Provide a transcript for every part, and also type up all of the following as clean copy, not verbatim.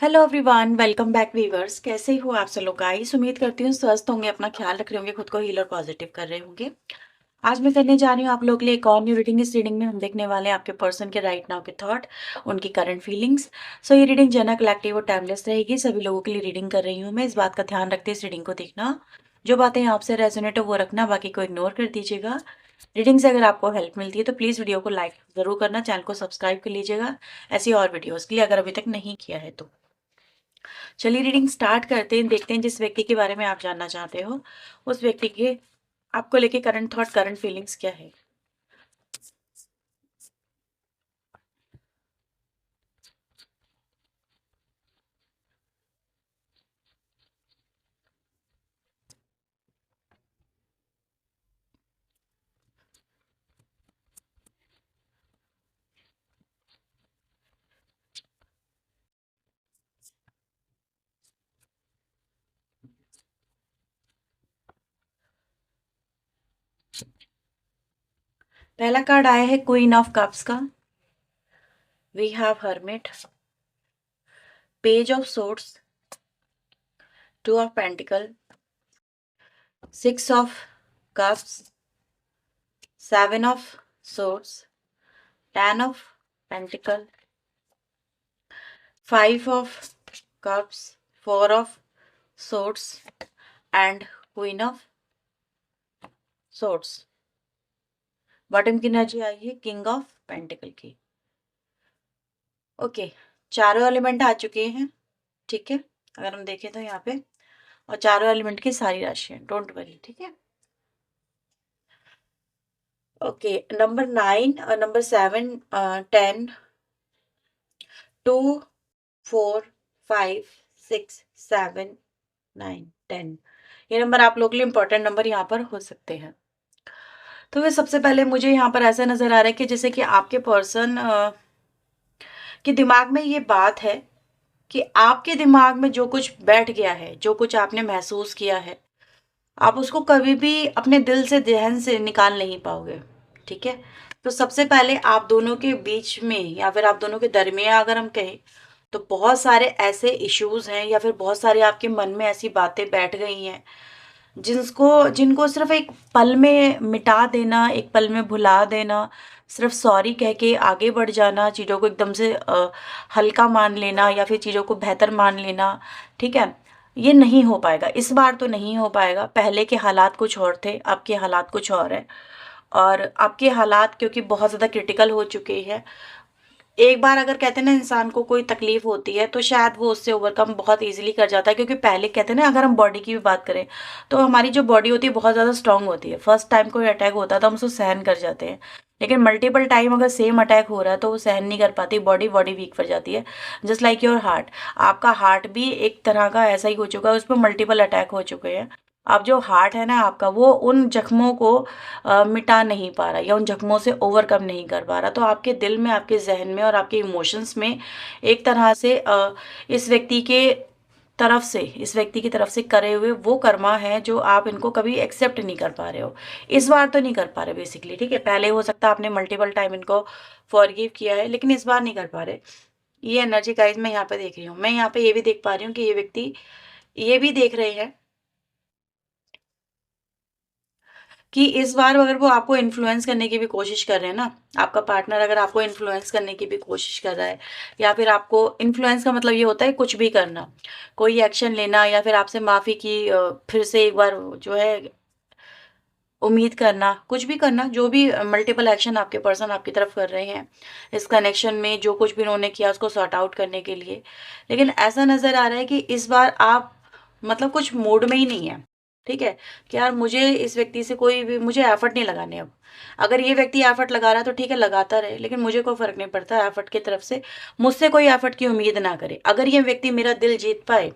Hello everyone, welcome back viewers. कैसे हो आप सब लोग गाइस? उम्मीद करती हूँ स्वस्थ होंगे, अपना ख्याल रख रहे होंगे, खुद को हील और पॉजिटिव कर रहे होंगे। आज मैं करने जा रही हूँ आप लोग के लिए एक और न्यू रीडिंग। इस रीडिंग में हम देखने वाले हैं आपके पर्सन के राइट नाउ के थॉट, उनकी करंट फीलिंग्स। सो ये रीडिंग जनरल, कलेक्टिव और टाइमलेस रहेगी। सभी लोगों के लिए रीडिंग कर रही हूँ मैं। इस बात का ध्यान रखते इस रीडिंग को देखना, जो बातें आपसे रेजोनेट हो वो रखना, बाकी को इग्नोर कर दीजिएगा। रीडिंग से अगर आपको हेल्प मिलती है तो प्लीज़ वीडियो को लाइक ज़रूर करना, चैनल को सब्सक्राइब कर लीजिएगा ऐसी और वीडियोज़ के लिए, अगर अभी तक नहीं किया है तो। चलिए रीडिंग स्टार्ट करते हैं। देखते हैं जिस व्यक्ति के बारे में आप जानना चाहते हो, उस व्यक्ति के आपको लेके करंट थॉट, करंट फीलिंग्स क्या है। पहला कार्ड आया है क्वीन ऑफ कप्स का। We have hermit, page of swords, two of pentacle, six of cups, seven of swords, ten of pentacle, five of cups, four of swords and queen of swords. Bottom की energy आई है king of pentacle की। Okay, चारों element आ चुके हैं। ठीक है, अगर हम देखें तो यहाँ पे, और चारों एलिमेंट की सारी राशियां, डोंट वरी। ठीक है, ओके। नंबर 9 और नंबर 7, 10, 2, 4, 5, 6, 7, 9, 10, ये नंबर आप लोग के लिए इंपॉर्टेंट नंबर यहाँ पर हो सकते हैं। तो वे सबसे पहले मुझे यहाँ पर ऐसा नजर आ रहा है कि जैसे कि आपके पर्सन के दिमाग में ये बात है कि आपके दिमाग में जो कुछ बैठ गया है, जो कुछ आपने महसूस किया है, आप उसको कभी भी अपने दिल से, ज़हन से निकाल नहीं पाओगे। ठीक है, तो सबसे पहले आप दोनों के बीच में या फिर आप दोनों के दरमियान अगर हम कहें तो बहुत सारे ऐसे इश्यूज हैं या फिर बहुत सारे आपके मन में ऐसी बातें बैठ गई हैं जिनको जिनको सिर्फ एक पल में मिटा देना, एक पल में भुला देना, सिर्फ सॉरी कह के आगे बढ़ जाना, चीज़ों को एकदम से हल्का मान लेना या फिर चीज़ों को बेहतर मान लेना। ठीक है, ये नहीं हो पाएगा, इस बार तो नहीं हो पाएगा। पहले के हालात कुछ और थे, अब के हालात कुछ और हैं। और आपके हालात क्योंकि बहुत ज़्यादा क्रिटिकल हो चुके हैं, एक बार अगर कहते हैं ना इंसान को कोई तकलीफ होती है तो शायद वो उससे ओवरकम बहुत इजीली कर जाता है। क्योंकि पहले कहते हैं ना, अगर हम बॉडी की भी बात करें तो हमारी जो बॉडी होती है बहुत ज़्यादा स्ट्रांग होती है। फर्स्ट टाइम कोई अटैक होता है तो हम उसको सहन कर जाते हैं, लेकिन मल्टीपल टाइम अगर सेम अटैक हो रहा है तो वो सहन नहीं कर पाती, बॉडी बॉडी वीक पड़ जाती है। जस्ट लाइक योर हार्ट, आपका हार्ट भी एक तरह का ऐसा ही हो चुका है, उस पर मल्टीपल अटैक हो चुके हैं। अब जो हार्ट है ना आपका, वो उन जख्मों को मिटा नहीं पा रहा या उन जख्मों से ओवरकम नहीं कर पा रहा। तो आपके दिल में, आपके जहन में और आपके इमोशंस में एक तरह से इस व्यक्ति के तरफ से, इस व्यक्ति की तरफ से करे हुए वो कर्मा है जो आप इनको कभी एक्सेप्ट नहीं कर पा रहे हो। इस बार तो नहीं कर पा रहे बेसिकली। ठीक है, पहले हो सकता है आपने मल्टीपल टाइम इनको फॉरगिव किया है, लेकिन इस बार नहीं कर पा रहे। ये एनर्जी गाइज मैं यहाँ पे देख रही हूँ। मैं यहाँ पे ये भी देख पा रही हूँ कि ये व्यक्ति ये भी देख रहे हैं कि इस बार अगर वो आपको इन्फ्लुएंस करने की भी कोशिश कर रहे हैं ना, आपका पार्टनर अगर आपको इन्फ्लुएंस करने की भी कोशिश कर रहा है, या फिर आपको इन्फ्लुएंस का मतलब ये होता है कुछ भी करना, कोई एक्शन लेना, या फिर आपसे माफ़ी की फिर से एक बार जो है उम्मीद करना, कुछ भी करना, जो भी मल्टीपल एक्शन आपके पर्सन आपकी तरफ कर रहे हैं इस कनेक्शन में, जो कुछ भी उन्होंने किया उसको सॉर्ट आउट करने के लिए। लेकिन ऐसा नज़र आ रहा है कि इस बार आप मतलब कुछ मूड में ही नहीं है। ठीक है, कि यार मुझे इस व्यक्ति से कोई भी, मुझे एफर्ट नहीं लगाने अब। अगर ये व्यक्ति एफर्ट लगा रहा है तो ठीक है, लगाता रहे, लेकिन मुझे कोई फ़र्क नहीं पड़ता एफर्ट की तरफ से। मुझसे कोई एफर्ट की उम्मीद ना करे। अगर ये व्यक्ति मेरा दिल जीत पाए,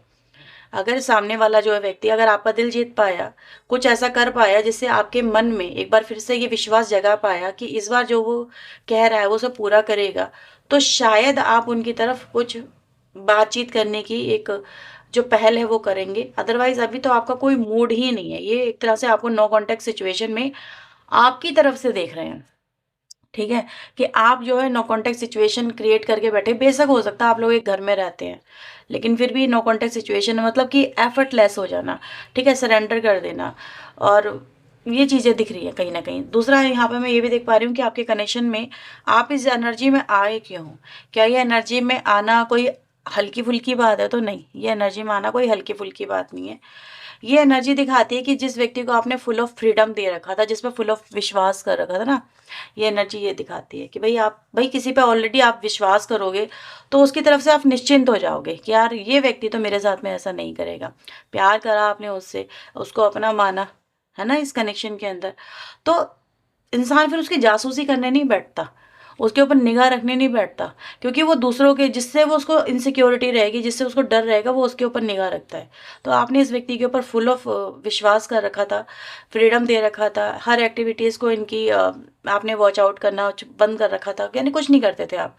अगर सामने वाला जो है व्यक्ति अगर आपका दिल जीत पाया, कुछ ऐसा कर पाया जिससे आपके मन में एक बार फिर से ये विश्वास जगा पाया कि इस बार जो वो कह रहा है वो सब पूरा करेगा, तो शायद आप उनकी तरफ कुछ बातचीत करने की एक जो पहल है वो करेंगे। अदरवाइज अभी तो आपका कोई मूड ही नहीं है। ये एक तरह से आपको नो कॉन्टेक्ट सिचुएशन में आपकी तरफ से देख रहे हैं। ठीक है, कि आप जो है नो कॉन्टैक्ट सिचुएशन क्रिएट करके बैठे। बेशक हो सकता है आप लोग एक घर में रहते हैं, लेकिन फिर भी नो कॉन्टैक्ट सिचुएशन मतलब कि एफर्टलेस हो जाना, ठीक है, सरेंडर कर देना, और ये चीज़ें दिख रही है कहीं ना कहीं। दूसरा यहाँ पे मैं ये भी देख पा रही हूँ कि आपके कनेक्शन में आप इस एनर्जी में आए क्यों हो। क्या ये एनर्जी में आना कोई हल्की फुल्की बात है? तो नहीं, ये एनर्जी में आना कोई हल्की फुल्की बात नहीं है। ये एनर्जी दिखाती है कि जिस व्यक्ति को आपने फुल ऑफ फ्रीडम दे रखा था, जिस पे फुल ऑफ विश्वास कर रखा था ना, ये एनर्जी ये दिखाती है कि भाई आप भाई किसी पे ऑलरेडी आप विश्वास करोगे तो उसकी तरफ से आप निश्चिंत हो जाओगे कि यार ये व्यक्ति तो मेरे साथ में ऐसा नहीं करेगा। प्यार करा आपने उससे, उसको अपना माना, है ना, इस कनेक्शन के अंदर, तो इंसान फिर उसकी जासूसी करने नहीं बैठता, उसके ऊपर निगाह रखने नहीं बैठता, क्योंकि वो दूसरों के जिससे वो उसको इनसिक्योरिटी रहेगी, जिससे उसको डर रहेगा, वो उसके ऊपर निगाह रखता है। तो आपने इस व्यक्ति के ऊपर फुल ऑफ विश्वास कर रखा था, फ्रीडम दे रखा था, हर एक्टिविटीज़ को इनकी आपने वॉच आउट करना बंद कर रखा था, यानी कुछ नहीं करते थे आप,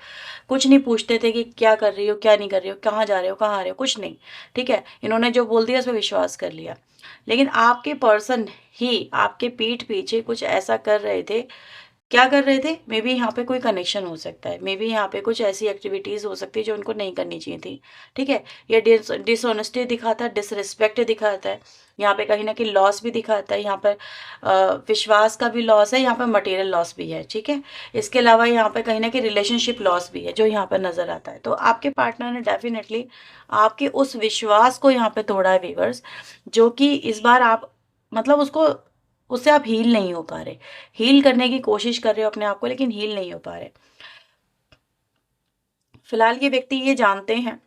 कुछ नहीं पूछते थे कि क्या कर रही हो, क्या नहीं कर रही हो, कहाँ जा रहे हो, कहाँ आ रहे हो, कुछ नहीं। ठीक है, इन्होंने जो बोल दिया उस पर विश्वास कर लिया। लेकिन आपके पर्सन ही आपके पीठ पीछे कुछ ऐसा कर रहे थे। क्या कर रहे थे? मे बी यहाँ पे कोई कनेक्शन हो सकता है, मे बी यहाँ पे कुछ ऐसी एक्टिविटीज़ हो सकती है जो उनको नहीं करनी चाहिए थी। ठीक है, ये डिसऑनेस्टी दिखाता है, डिसरिस्पेक्ट दिखाता है, यहाँ पे कहीं ना कहीं लॉस भी दिखाता है। यहाँ पर विश्वास का भी लॉस है, यहाँ पर मटेरियल लॉस भी है। ठीक है, इसके अलावा यहाँ पे कहीं ना कहीं रिलेशनशिप लॉस भी है जो यहाँ पर नज़र आता है। तो आपके पार्टनर ने डेफिनेटली आपके उस विश्वास को यहाँ पे तोड़ा है व्यूअर्स, जो कि इस बार आप मतलब उसको उससे आप हील नहीं हो पा रहे। हील करने की कोशिश कर रहे हो अपने आप को, लेकिन हील नहीं हो पा रहे। फिलहाल ये व्यक्ति ये जानते हैं,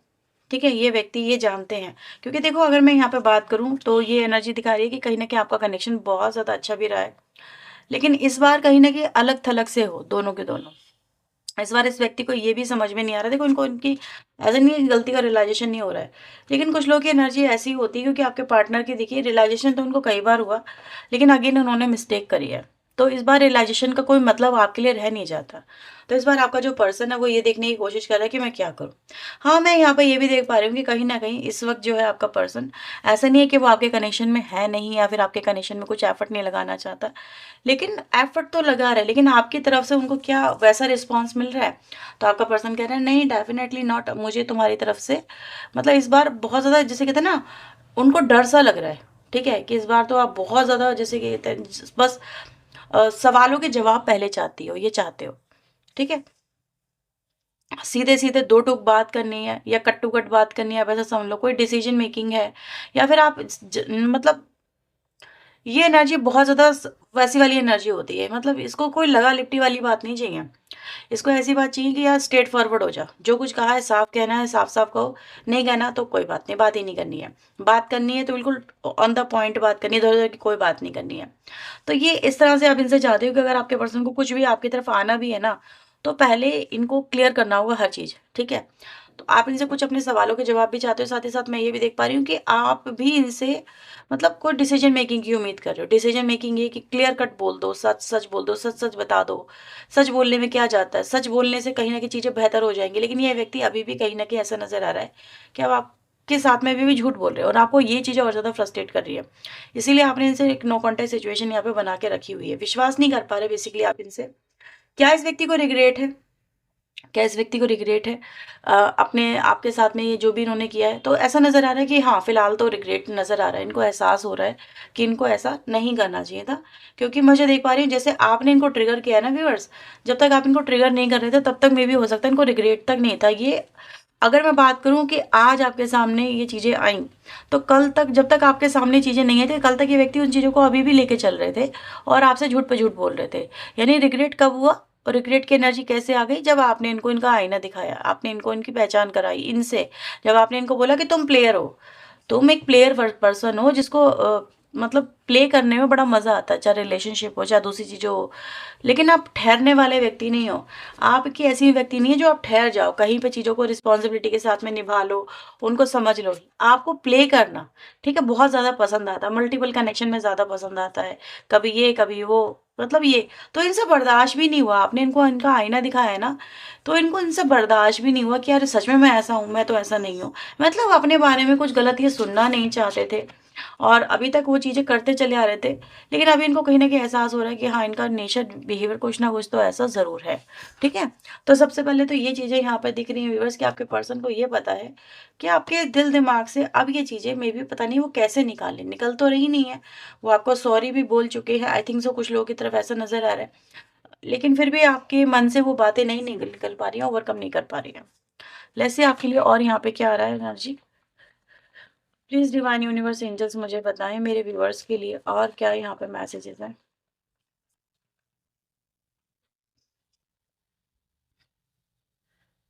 ठीक है, ये व्यक्ति ये जानते हैं, क्योंकि देखो अगर मैं यहाँ पे बात करूँ तो ये एनर्जी दिखा रही है कि कहीं ना कहीं आपका कनेक्शन बहुत ज़्यादा अच्छा भी रहा है, लेकिन इस बार कहीं ना कहीं अलग थलग से हो दोनों के दोनों। इस बार इस व्यक्ति को ये भी समझ में नहीं आ रहा। देखो इनको इनकी ऐसा नहीं है कि गलती का रियलाइजेशन नहीं हो रहा है, लेकिन कुछ लोगों की एनर्जी ऐसी होती है, क्योंकि आपके पार्टनर की देखिए रियलाइजेशन तो उनको कई बार हुआ, लेकिन अगेन उन्होंने मिस्टेक करी है। तो इस बार रियलाइजेशन का कोई मतलब आपके लिए रह नहीं जाता। तो इस बार आपका जो पर्सन है वो ये देखने की कोशिश कर रहा है कि मैं क्या करूँ। हाँ, मैं यहाँ पे ये भी देख पा रही हूँ कि कहीं ना कहीं इस वक्त जो है आपका पर्सन, ऐसा नहीं है कि वो आपके कनेक्शन में है नहीं, या फिर आपके कनेक्शन में कुछ एफर्ट नहीं लगाना चाहता, लेकिन एफर्ट तो लगा रहा है, लेकिन आपकी तरफ से उनको क्या वैसा रिस्पॉन्स मिल रहा है? तो आपका पर्सन कह रहा है नहीं, डेफिनेटली नॉट, मुझे तुम्हारी तरफ से मतलब इस बार बहुत ज़्यादा, जैसे कहते हैं ना, उनको डर सा लग रहा है। ठीक है, कि इस बार तो आप बहुत ज़्यादा जैसे कि कहते हैं, बस सवालों के जवाब पहले चाहती हो, ये चाहते हो। ठीक है, सीधे सीधे दो टूक बात करनी है या कट टू कट बात करनी है, वैसा समझ लो, कोई डिसीजन मेकिंग है, या फिर आप मतलब ये एनर्जी बहुत ज़्यादा वैसी वाली एनर्जी होती है, मतलब इसको कोई लगा लिपटी वाली बात नहीं चाहिए। इसको ऐसी बात चाहिए कि यार स्ट्रेट फॉरवर्ड हो जा, जो कुछ कहा है साफ कहना है, साफ साफ कहो, नहीं कहना तो कोई बात नहीं, बात ही नहीं करनी है। बात करनी है तो बिल्कुल ऑन द पॉइंट बात करनी है, इधर उधर की कोई बात नहीं करनी है। तो ये इस तरह से आप इनसे चाहते हो कि अगर आपके पर्सन को कुछ भी आपकी तरफ आना भी है ना, तो पहले इनको क्लियर करना होगा हर चीज़। ठीक है, तो आप इनसे कुछ अपने सवालों के जवाब भी चाहते हो, साथ ही साथ मैं ये भी देख पा रही हूँ कि आप भी इनसे मतलब कोई डिसीजन मेकिंग की उम्मीद कर रहे हो। डिसीजन मेकिंग ये कि क्लियर कट बोल दो, सच सच बोल दो, सच सच बता दो। सच बोलने में क्या जाता है, सच बोलने से कहीं ना कहीं चीज़ें बेहतर हो जाएंगी, लेकिन ये व्यक्ति अभी भी कहीं ना कहीं ऐसा नजर आ रहा है कि अब आपके साथ में भी झूठ बोल रहे हो, और आपको ये चीज़ें और ज़्यादा फ्रस्ट्रेट कर रही है। इसीलिए आपने इनसे एक नो कॉन्टेक्ट सिचुएशन यहाँ पे बना के रखी हुई है, विश्वास नहीं कर पा रहे बेसिकली आप इनसे। क्या इस व्यक्ति को रिग्रेट है? क्या इस व्यक्ति को रिग्रेट है अपने आपके साथ में ये जो भी इन्होंने किया है? तो ऐसा नज़र आ रहा है कि हाँ, फिलहाल तो रिग्रेट नज़र आ रहा है, इनको एहसास हो रहा है कि इनको ऐसा नहीं करना चाहिए था। क्योंकि मुझे देख पा रही हूँ जैसे आपने इनको ट्रिगर किया है ना व्यूअर्स, जब तक आप इनको ट्रिगर नहीं कर रहे थे तब तक मे बी हो सकता है इनको रिग्रेट तक नहीं था ये। अगर मैं बात करूँ कि आज आपके सामने ये चीज़ें आईं, तो कल तक जब तक आपके सामने चीज़ें नहीं आई थी, कल तक ये व्यक्ति उन चीज़ों को अभी भी लेके चल रहे थे और आपसे झूठ पे झूठ बोल रहे थे। यानी रिग्रेट कब हुआ? और रिग्रेट की एनर्जी कैसे आ गई? जब आपने इनको इनका आईना दिखाया, आपने इनको इनकी पहचान कराई इनसे, जब आपने इनको बोला कि तुम प्लेयर हो, तुम एक प्लेयर पर्सन हो जिसको मतलब प्ले करने में बड़ा मज़ा आता है, चाहे रिलेशनशिप हो चाहे दूसरी चीज़ें हो, लेकिन आप ठहरने वाले व्यक्ति नहीं हो। आपकी ऐसी व्यक्ति नहीं है जो आप ठहर जाओ, कहीं पे चीज़ों को रिस्पॉन्सिबिलिटी के साथ में निभा लो, उनको समझ लो। आपको प्ले करना, ठीक है, बहुत ज़्यादा पसंद आता है, मल्टीपल कनेक्शन में ज़्यादा पसंद आता है, कभी ये कभी वो, मतलब ये। तो इनसे बर्दाश्त भी नहीं हुआ, आपने इनको इनका आईना दिखाया है ना, तो इनको इनसे बर्दाश्त भी नहीं हुआ कि यार सच में मैं ऐसा हूँ, मैं तो ऐसा नहीं हूँ। मतलब अपने बारे में कुछ गलत ये सुनना नहीं चाहते थे, और अभी तक वो चीज़ें करते चले आ रहे थे, लेकिन अभी इनको कहीं न कहीं एहसास हो रहा है कि हाँ, इनका नेचर बिहेवियर कुछ ना कुछ तो ऐसा ज़रूर है, ठीक है? तो सबसे पहले तो ये चीज़ें यहाँ पे दिख रही हैं व्यूअर्स कि आपके पर्सन को ये पता है कि आपके दिल-दिमाग से अब ये चीज़ें मेबी पता नहीं वो कैसे निकालें, निकल तो रही नहीं है। वो आपको सॉरी भी बोल चुके हैं, आई थिंक सो कुछ लोगों की तरफ ऐसा नज़र आ रहा है। लेकिन फिर भी आपके मन से वो बातें नहीं निकल निकल पा रही हैं, ओवरकम नहीं कर पा रही हैं। लेट्स सी आपके लिए और यहाँ पे क्या आ रहा है energy? Please divine universe angels मुझे बताएं मेरे व्यूअर्स के लिए और क्या यहाँ पे मैसेजेस हैं।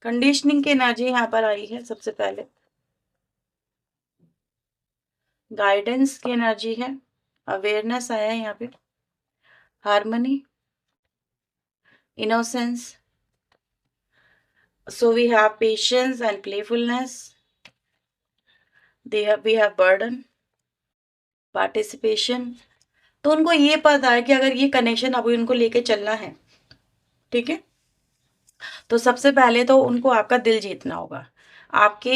कंडीशनिंग की एनर्जी यहाँ पर आई है सबसे पहले। गाइडेंस की एनर्जी है। अवेयरनेस आया है यहाँ पे। Harmony, innocence, so we have patience and playfulness, we have burden, participation. तो उनको ये पता है कि अगर ये कनेक्शन अभी उनको लेके चलना है, ठीक है, तो सबसे पहले तो उनको आपका दिल जीतना होगा, आपके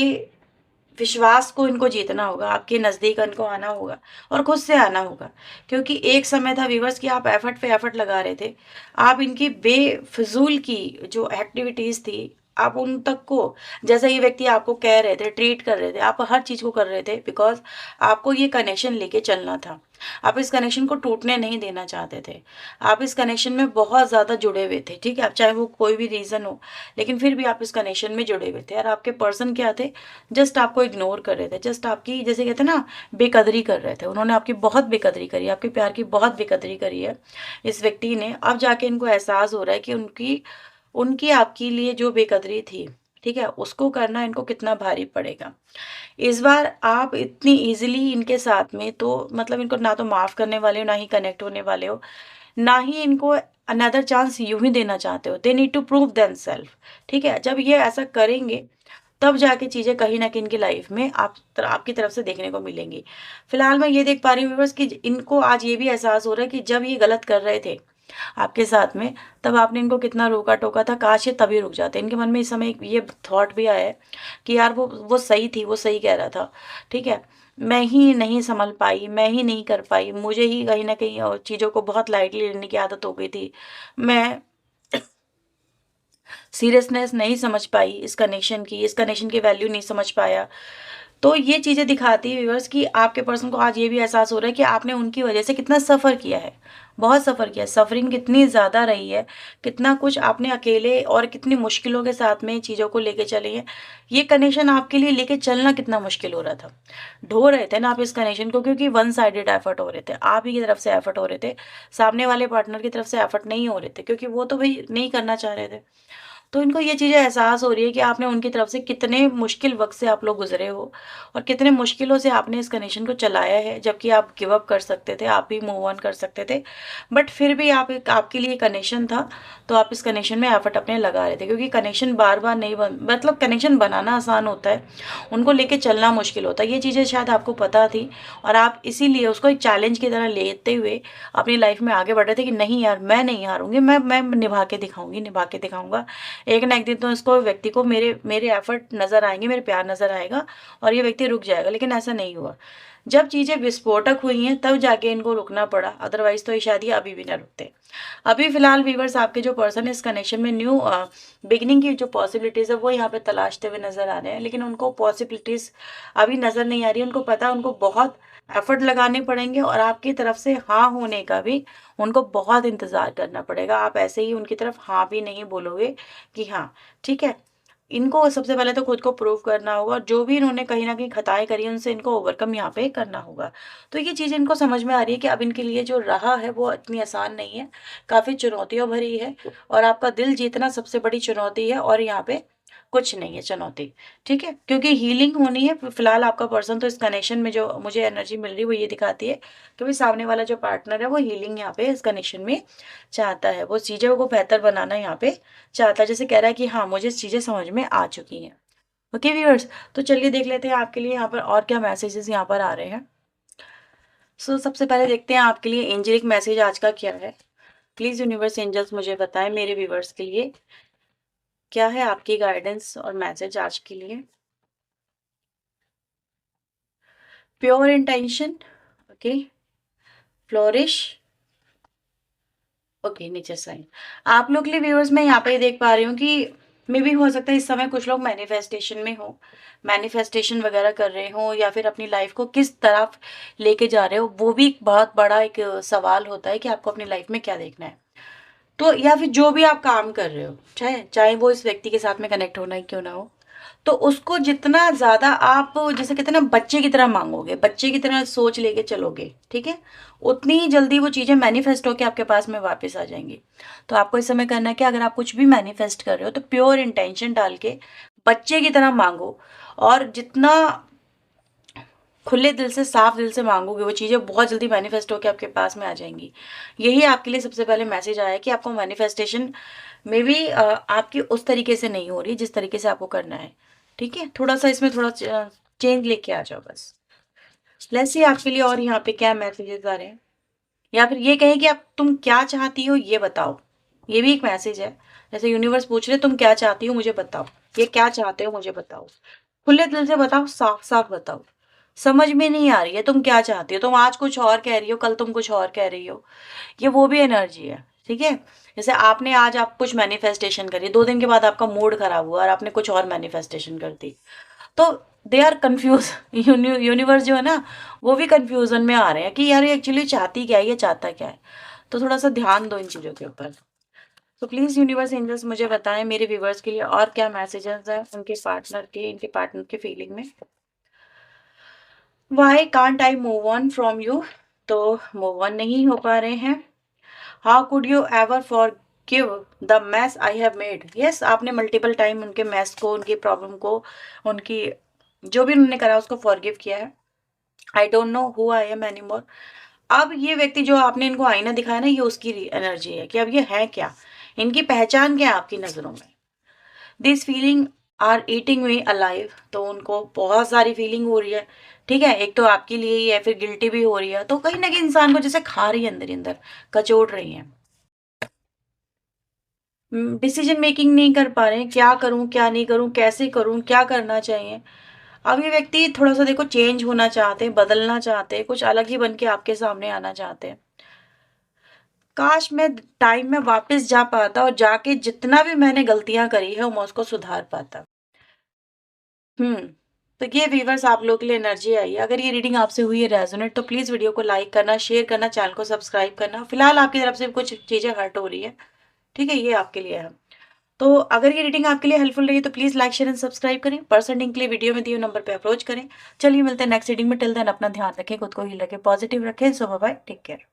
विश्वास को इनको जीतना होगा, आपके नज़दीक इनको आना होगा और खुद से आना होगा। क्योंकि एक समय था व्यूअर्स कि आप एफर्ट पे एफर्ट लगा रहे थे, आप इनकी बेफिजूल की जो एक्टिविटीज़ थी, आप उन तक को, जैसा ये व्यक्ति आपको कह रहे थे, ट्रीट कर रहे थे, आप हर चीज़ को कर रहे थे बिकॉज आपको ये कनेक्शन लेके चलना था। आप इस कनेक्शन को टूटने नहीं देना चाहते थे। आप इस कनेक्शन में बहुत ज़्यादा जुड़े हुए थे, ठीक है, अब चाहे वो कोई भी रीज़न हो, लेकिन फिर भी आप इस कनेक्शन में जुड़े हुए थे। और आपके पर्सन क्या थे, जस्ट आपको इग्नोर कर रहे थे, जस्ट आपकी जैसे कहते हैं ना, बेकदरी कर रहे थे। उन्होंने आपकी बहुत बेकदरी करी, आपके प्यार की बहुत बेकदरी करी है इस व्यक्ति ने। अब जाके इनको एहसास हो रहा है कि उनकी उनकी आपके लिए जो बेकदरी थी, ठीक है, उसको करना इनको कितना भारी पड़ेगा। इस बार आप इतनी ईजिली इनके साथ में तो मतलब इनको ना तो माफ़ करने वाले हो, ना ही कनेक्ट होने वाले हो, ना ही इनको अनदर चांस यूं ही देना चाहते हो। They need to prove themselves, ठीक है। जब ये ऐसा करेंगे तब जाके चीज़ें कहीं न कहीं इनकी लाइफ में आपकी तरफ से देखने को मिलेंगी। फिलहाल मैं ये देख पा रही हूँ व्यूअर्स कि इनको आज ये भी एहसास हो रहा है कि जब ये गलत कर रहे थे आपके साथ में, तब आपने इनको कितना रोका-टोका था, काश ये तभी रुक जाते। इनके मन में इस समय ये थॉट भी आया है कि यार वो सही थी, वो सही कह रहा था, ठीक है। मैं ही नहीं सँभल पाई, मैं ही नहीं कर पाई, मुझे ही कहीं न कहीं चीज़ों को बहुत लाइटली लेने की आदत हो गई थी। मैं सीरियसनेस नहीं समझ पाई इस कनेक्शन की वैल्यू नहीं समझ पाया। तो ये चीज़ें दिखाती है व्यूअर्स कि आपके पर्सन को आज ये भी एहसास हो रहा है कि आपने उनकी वजह से कितना सफ़र किया है, बहुत सफ़र किया है, सफ़रिंग कितनी ज़्यादा रही है, कितना कुछ आपने अकेले और कितनी मुश्किलों के साथ में चीज़ों को लेके चले हैं। ये कनेक्शन आपके लिए लेके चलना कितना मुश्किल हो रहा था। ढो रहे थे ना आप इस कनेक्शन को, क्योंकि वन साइडेड एफर्ट हो रहे थे, आप ही की तरफ से एफर्ट हो रहे थे, सामने वाले पार्टनर की तरफ से एफर्ट नहीं हो रहे थे, क्योंकि वो तो भई नहीं करना चाह रहे थे। तो इनको ये चीज़ें एहसास हो रही है कि आपने उनकी तरफ से कितने मुश्किल वक़्त से आप लोग गुज़रे हो और कितने मुश्किलों से आपने इस कनेक्शन को चलाया है, जबकि आप गिव अप कर सकते थे, आप भी मूव ऑन कर सकते थे। बट फिर भी आपके लिए कनेक्शन था, तो आप इस कनेक्शन में एफर्ट अपने लगा रहे थे, क्योंकि कनेक्शन बार-बार नहीं बन मतलब कनेक्शन बनाना आसान होता है, उनको लेके चलना मुश्किल होता है। ये चीज़ें शायद आपको पता थी और आप इसीलिए उसको एक चैलेंज की तरह लेते हुए अपनी लाइफ़ में आगे बढ़ रहे थे कि नहीं यार, मैं नहीं हारूँगी, मैं निभा के दिखाऊँगी, निभा के दिखाऊँगा। एक ना एक दिन तो इसको व्यक्ति को मेरे मेरे एफर्ट नज़र आएँगे, मेरे प्यार नज़र आएगा और ये व्यक्ति रुक जाएगा, लेकिन ऐसा नहीं हुआ। जब चीज़ें विस्फोटक हुई हैं तब जाके इनको रुकना पड़ा, अदरवाइज़ तो ये शायद ये अभी भी ना रुकते। अभी फ़िलहाल व्यूअर्स आपके जो पर्सन है इस कनेक्शन में न्यू बिगिनिंग की जो पॉसिबिलिटीज़ है वो यहाँ पे तलाशते हुए नज़र आ रहे हैं, लेकिन उनको पॉसिबिलिटीज़ अभी नज़र नहीं आ रही है। उनको पता है उनको बहुत एफर्ट लगाने पड़ेंगे और आपकी तरफ से हाँ होने का भी उनको बहुत इंतज़ार करना पड़ेगा। आप ऐसे ही उनकी तरफ हाँ भी नहीं बोलोगे कि हाँ, ठीक है। इनको सबसे पहले तो खुद को प्रूव करना होगा और जो भी इन्होंने कहीं न कहीं खताएँ करी हैं, उनसे इनको ओवरकम यहाँ पे करना होगा। तो ये चीज़ इनको समझ में आ रही है कि अब इनके लिए जो राह है, वो इतनी आसान नहीं है, काफ़ी चुनौतियों भरी है और आपका दिल जीतना सबसे बड़ी चुनौती है और यहाँ पे कुछ नहीं है चुनौती, ठीक है? क्योंकि हीलिंग होनी है। फ़िलहाल आपका पर्सन तो इस कनेक्शन में जो मुझे एनर्जी मिल रही है, वो ये दिखाती है कि भई सामने वाला जो पार्टनर है, वो हीलिंग यहाँ पे इस कनेक्शन में चाहता है। वो चीज़ों को बेहतर बनाना यहाँ पे चाहता है, जैसे कह रहा है कि हाँ, मुझे चीज़ें समझ में आ चुकी हैं। ओके व्यूअर्स, तो चलिए देख लेते हैं आपके लिए यहाँ पर और क्या मैसेजेस यहाँ पर आ रहे हैं। सबसे पहले देखते हैं आपके लिए एंजेलिक मैसेज आज का क्या है। प्लीज़ यूनिवर्स एंजल्स मुझे बताएं मेरे व्यूअर्स के लिए क्या है आपकी गाइडेंस और मैसेज आज के लिए। Pure intention, okay. Flourish. Okay, nature sign. आप लोग के लिए व्यूअर्स मैं यहाँ पे देख पा रही हूँ कि मे भी हो सकता है इस समय कुछ लोग मैनिफेस्टेशन में हो, मैनिफेस्टेशन वगैरह कर रहे हो, या फिर अपनी लाइफ को किस तरफ लेके जा रहे हो, वो भी एक बहुत बड़ा एक सवाल होता है कि आपको अपनी लाइफ में क्या देखना है। तो या फिर जो भी आप काम कर रहे हो, चाहे चाहे वो इस व्यक्ति के साथ में कनेक्ट होना ही क्यों ना हो, तो उसको जितना ज़्यादा आप जैसे कहते हैं ना बच्चे की तरह मांगोगे, बच्चे की तरह सोच लेके चलोगे, ठीक है, उतनी ही जल्दी वो चीज़ें मैनिफेस्ट होके आपके पास में वापस आ जाएंगी। तो आपको इस समय करना है कि अगर आप कुछ भी मैनिफेस्ट कर रहे हो तो प्योर इंटेंशन डाल के बच्चे की तरह मांगो, और जितना खुले दिल से, साफ दिल से मांगोगे, वो चीज़ें बहुत जल्दी मैनिफेस्ट होकर आपके पास में आ जाएंगी। यही आपके लिए सबसे पहले मैसेज आया है कि आपको मैनिफेस्टेशन में भी आपकी उस तरीके से नहीं हो रही जिस तरीके से आपको करना है, ठीक है। थोड़ा सा इसमें थोड़ा चेंज लेके आ जाओ बस। लेट्स सी आपके लिए और यहाँ पे क्या मैसेजेस आ रहे हैं, या फिर ये कहें कि आप तुम क्या चाहती हो ये बताओ, ये भी एक मैसेज है। जैसे यूनिवर्स पूछ रहे तुम क्या चाहती हो मुझे बताओ, ये क्या चाहते हो मुझे बताओ, खुले दिल से बताओ, साफ साफ बताओ। समझ में नहीं आ रही है तुम क्या चाहती हो, तुम आज कुछ और कह रही हो, कल तुम कुछ और कह रही हो, ये वो भी एनर्जी है, ठीक है। जैसे आपने आज आप कुछ मैनिफेस्टेशन करी, 2 दिन के बाद आपका मूड खराब हुआ और आपने कुछ और मैनिफेस्टेशन कर दी, तो दे आर कन्फ्यूज। यूनिवर्स जो है ना, वो भी कन्फ्यूजन में आ रहे हैं कि यार ये एक्चुअली चाहती क्या है, ये चाहता क्या है। तो थोड़ा सा ध्यान दो इन चीज़ों के ऊपर। तो प्लीज़ यूनिवर्स एंजल्स मुझे बताएं मेरे व्यूवर्स के लिए और क्या मैसेजेस हैं उनके पार्टनर के, इनके पार्टनर के फीलिंग में। Why can't I move on from you, तो मूव ऑन नहीं हो पा रहे हैं। How could you ever forgive the mess I have made, yes आपने मल्टीपल टाइम उनके मैस को, उनकी प्रॉब्लम को, उनकी जो भी उन्होंने करा उसको फॉरगिव किया है। I don't know who I am any more. अब ये व्यक्ति जो आपने इनको आईना दिखाया ना, ये उसकी एनर्जी है कि अब ये है क्या, इनकी पहचान क्या है आपकी नज़रों में। This feeling are eating me alive, तो उनको बहुत सारी फीलिंग हो रही है, ठीक है। एक तो आपके लिए ही है, फिर गिल्टी भी हो रही है, तो कहीं ना कहीं इंसान को जैसे खा रही है, अंदर ही अंदर कचोट रही है। डिसीजन मेकिंग नहीं कर पा रहे हैं, क्या करूं क्या नहीं करूं, कैसे करूं, क्या करना चाहिए। अब ये व्यक्ति थोड़ा सा देखो चेंज होना चाहते हैं, बदलना चाहते हैं, कुछ अलग ही बन के आपके सामने आना चाहते हैं। काश मैं टाइम में वापस जा पाता और जाके जितना भी मैंने गलतियां करी है मैं उसको सुधार पाता। हम्म। तो ये व्यूवर्स आप लोग के लिए एनर्जी आई है। अगर ये रीडिंग आपसे हुई है रेजोनेट, तो प्लीज वीडियो को लाइक करना, शेयर करना, चैनल को सब्सक्राइब करना। फिलहाल आपकी तरफ से कुछ चीजें हर्ट हो रही है, ठीक है, ये आपके लिए है। तो अगर ये रीडिंग आपके लिए हेल्पफुल रही तो please like share and subscribe करें। पर्सन के लिए वीडियो में दिए नंबर पे अप्रोच करें। चलिए मिलते हैं नेक्स्ट रीडिंग में। टिल देन अपना ध्यान रखें, खुद को हील रखें, पॉजिटिव रखें। सो बाय, टेक केयर।